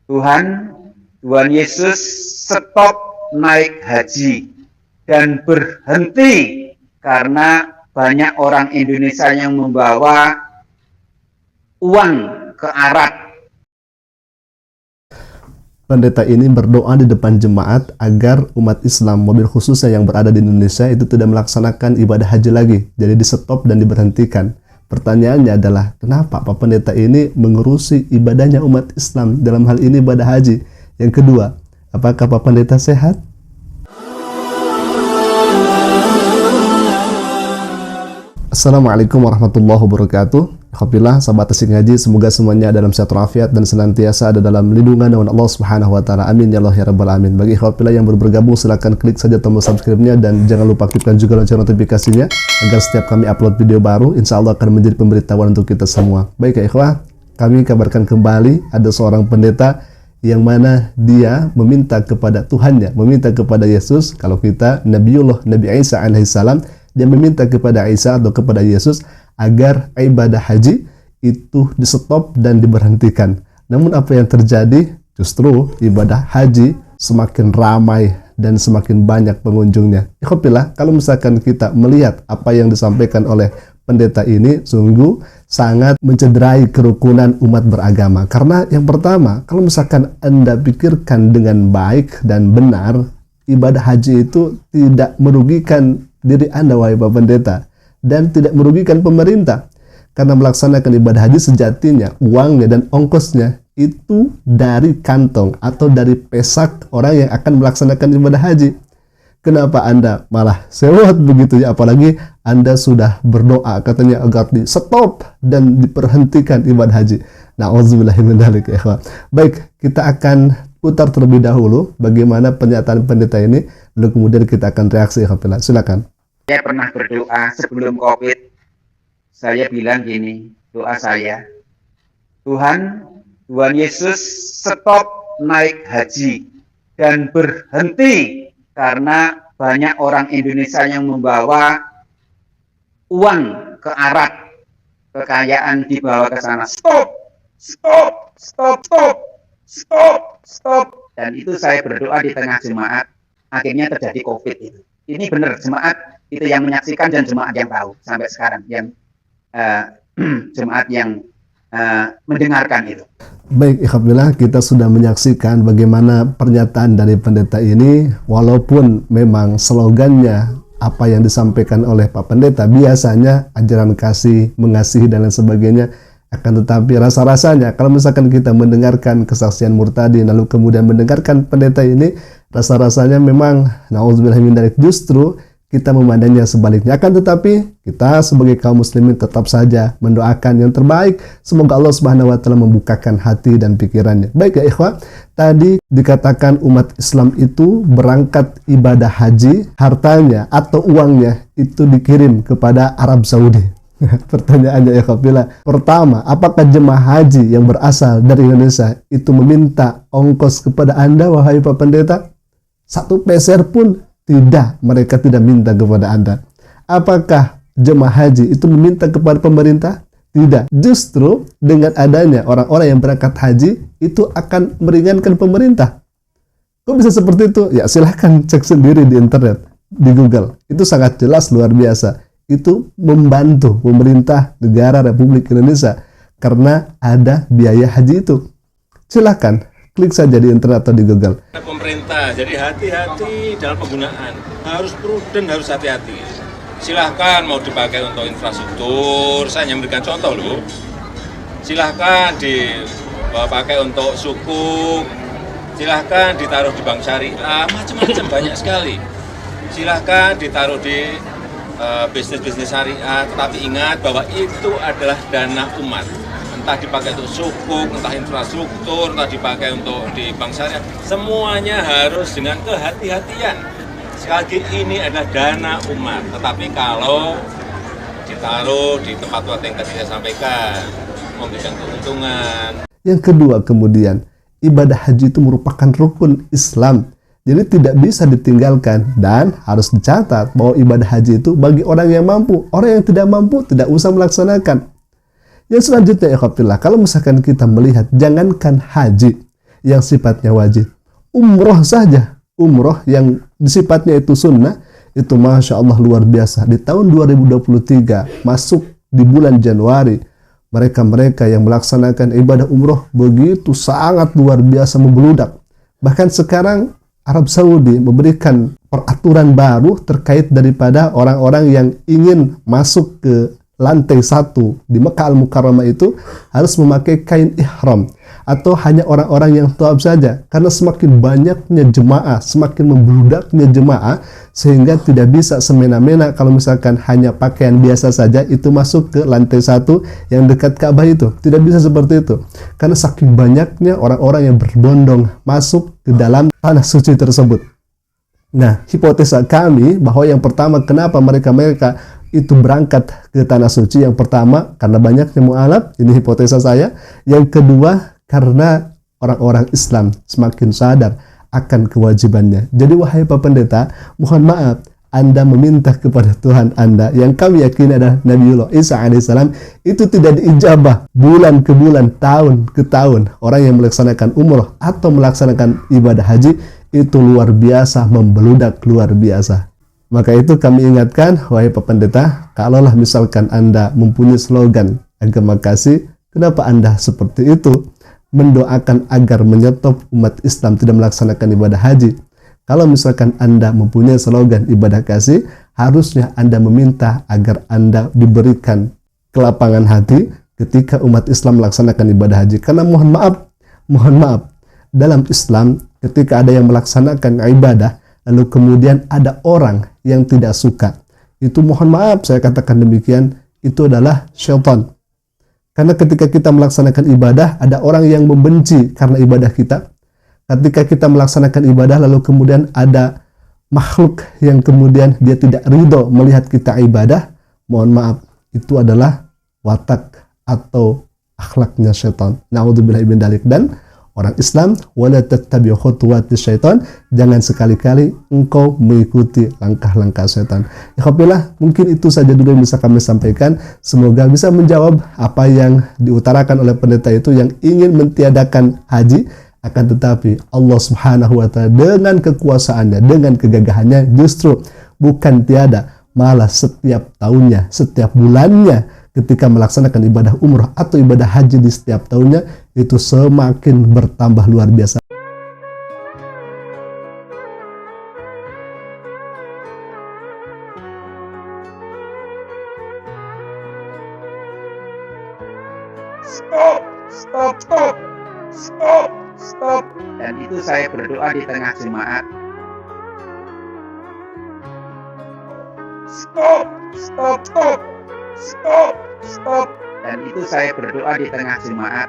Tuhan, Tuhan Yesus stop naik haji dan berhenti karena banyak orang Indonesia yang membawa uang ke Arab. Pendeta ini berdoa di depan jemaat agar umat Islam, mobil khususnya yang berada di Indonesia, itu tidak melaksanakan ibadah haji lagi. Jadi di stop dan diberhentikan. Pertanyaannya adalah, kenapa Pak Pendeta ini mengurusi ibadahnya umat Islam, dalam hal ini ibadah haji? Yang kedua, apakah Pak Pendeta sehat? Assalamualaikum warahmatullahi wabarakatuh. Alhamdulillah, sahabat Asik Ngaji, semoga semuanya dalam sehat walafiat dan senantiasa ada dalam lindungan dari Allah Subhanahu wa taala. Amin ya Allah ya rabbal alamin. Bagi ikhwah yang baru bergabung, silakan klik saja tombol subscribe-nya dan jangan lupa aktifkan juga lonceng notifikasinya agar setiap kami upload video baru, insya Allah akan menjadi pemberitahuan untuk kita semua. Baik ya ikhwah, kami kabarkan kembali ada seorang pendeta yang mana dia meminta kepada Tuhannya, meminta kepada Yesus. Kalau kita Nabi Isa alaihissalam, dia meminta kepada Isa atau kepada Yesus agar ibadah haji itu di stop dan diberhentikan. Namun apa yang terjadi? Justru ibadah haji semakin ramai dan semakin banyak pengunjungnya. Ikhwatillah, kalau misalkan kita melihat apa yang disampaikan oleh pendeta ini, sungguh sangat mencederai kerukunan umat beragama. Karena yang pertama, kalau misalkan Anda pikirkan dengan baik dan benar, ibadah haji itu tidak merugikan diri Anda, wahai Bapak Pendeta, dan tidak merugikan pemerintah, karena melaksanakan ibadah haji sejatinya uangnya dan ongkosnya itu dari kantong atau dari pesak orang yang akan melaksanakan ibadah haji. Kenapa Anda malah sewot begitu ya? Apalagi Anda sudah berdoa katanya agar di stop dan diperhentikan ibadah haji. Na'udzubillahi min dzalik ya ikhwan. Baik, kita akan putar terlebih dahulu bagaimana pernyataan pendeta ini, lalu kemudian kita akan reaksi. Silakan. Saya pernah berdoa sebelum COVID. Saya bilang gini, doa saya, Tuhan Yesus stop naik haji dan berhenti karena banyak orang Indonesia yang membawa uang ke Arab, kekayaan dibawa ke sana. Stop. Dan itu saya berdoa di tengah jemaat, akhirnya terjadi COVID itu. Ini benar, jemaat itu yang menyaksikan dan jemaat yang tahu sampai sekarang, yang jemaat yang mendengarkan itu. Baik, alhamdulillah kita sudah menyaksikan bagaimana pernyataan dari pendeta ini. Walaupun memang slogannya apa yang disampaikan oleh Pak Pendeta biasanya ajaran kasih, mengasihi dan lain sebagainya, akan tetapi rasa-rasanya kalau misalkan kita mendengarkan kesaksian murtadin lalu kemudian mendengarkan pendeta ini, rasa-rasanya memang na'udzubillah min dzalik, justru kita memandangnya sebaliknya. Akan tetapi kita sebagai kaum muslimin tetap saja mendoakan yang terbaik. Semoga Allah Subhanahu wa taala membukakan hati dan pikirannya. Baik ya ikhwah, tadi dikatakan umat Islam itu berangkat ibadah haji, hartanya atau uangnya itu dikirim kepada Arab Saudi. Pertanyaannya ikhwah, pertama, apakah jemaah haji yang berasal dari Indonesia itu meminta ongkos kepada Anda, wahai Pak Pendeta? Satu peser pun tidak, mereka tidak minta kepada Anda. Apakah jemaah haji itu meminta kepada pemerintah? Tidak. Justru dengan adanya orang-orang yang berangkat haji itu akan meringankan pemerintah. Kok bisa seperti itu? Ya silahkan cek sendiri di internet, di Google. Itu sangat jelas, luar biasa. Itu membantu pemerintah negara Republik Indonesia karena ada biaya haji itu. Silahkan klik saja di internet atau di Google. Pemerintah, jadi hati-hati dalam penggunaan, harus prudent, harus hati-hati. Silahkan mau dipakai untuk infrastruktur, saya hanya memberikan contoh loh. Silahkan dipakai untuk suku, silahkan ditaruh di bank syariah, macam-macam banyak sekali. Silahkan ditaruh di bisnis-bisnis syariah, tetapi ingat bahwa itu adalah dana umat. Entah dipakai untuk sukuk, entah infrastruktur, entah dipakai untuk di bank syariah, semuanya harus dengan kehati-hatian. Sekali lagi ini adalah dana umat, tetapi kalau ditaruh di tempat-tempat yang tadi saya sampaikan, memberikan keuntungan. Yang kedua kemudian, ibadah haji itu merupakan rukun Islam. Jadi tidak bisa ditinggalkan dan harus dicatat bahwa ibadah haji itu bagi orang yang mampu. Orang yang tidak mampu tidak usah melaksanakan. Yang selanjutnya ikhwatillah, kalau misalkan kita melihat jangankan haji, yang sifatnya wajib. Umroh saja, umroh yang sifatnya itu sunnah, itu Masya Allah luar biasa. Di tahun 2023, masuk di bulan Januari, mereka-mereka yang melaksanakan ibadah umroh begitu sangat luar biasa membeludak. Bahkan sekarang Arab Saudi memberikan peraturan baru terkait daripada orang-orang yang ingin masuk ke lantai 1 di Mekah Al-Mukarramah itu harus memakai kain ihram, atau hanya orang-orang yang tawaf saja, karena semakin banyaknya jemaah, semakin membeludaknya jemaah, sehingga tidak bisa semena-mena kalau misalkan hanya pakaian biasa saja itu masuk ke lantai 1 yang dekat Ka'bah itu. Tidak bisa seperti itu, karena saking banyaknya orang-orang yang berbondong masuk ke dalam tanah suci tersebut. Nah, hipotesa kami bahwa yang pertama kenapa mereka itu berangkat ke tanah suci, yang pertama karena banyaknya mu'alaf, ini hipotesa saya. Yang kedua karena orang-orang Islam semakin sadar akan kewajibannya. Jadi wahai Pak Pendeta, mohon maaf, Anda meminta kepada Tuhan Anda yang kami yakini adalah Nabiullah Isa alaihissalam, itu tidak diijabah bulan ke bulan, tahun ke tahun. Orang yang melaksanakan umroh atau melaksanakan ibadah haji itu luar biasa, membeludak luar biasa. Maka itu kami ingatkan, wahai Pak Pendeta, kalaulah misalkan Anda mempunyai slogan agama kasih, kenapa Anda seperti itu? Mendoakan agar menyetop umat Islam tidak melaksanakan ibadah haji. Kalau misalkan Anda mempunyai slogan ibadah kasih, harusnya Anda meminta agar Anda diberikan kelapangan hati ketika umat Islam melaksanakan ibadah haji. Karena mohon maaf, dalam Islam ketika ada yang melaksanakan ibadah, lalu kemudian ada orang yang tidak suka, itu mohon maaf saya katakan demikian, itu adalah syaitan. Karena ketika kita melaksanakan ibadah, ada orang yang membenci karena ibadah kita. Ketika kita melaksanakan ibadah, lalu kemudian ada makhluk yang kemudian dia tidak ridho melihat kita ibadah, mohon maaf, itu adalah watak atau akhlaknya syaitan. Na'udzubillahi min dzalik. Dan orang Islam, wala tattabi'u khutuwati syaitan, jangan sekali-kali engkau mengikuti langkah-langkah syaitan. Alhamdulillah, mungkin itu saja dulu yang bisa kami sampaikan. Semoga bisa menjawab apa yang diutarakan oleh pendeta itu yang ingin mentiadakan haji. Akan tetapi Allah Subhanahu wa Ta'ala dengan kekuasaannya, dengan kegagahannya, justru bukan tiada, malah setiap tahunnya, setiap bulannya, ketika melaksanakan ibadah umrah atau ibadah haji di setiap tahunnya, itu semakin bertambah luar biasa. Stop. Dan itu saya berdoa di tengah jemaat. Stop. Dan itu saya berdoa di tengah jemaat.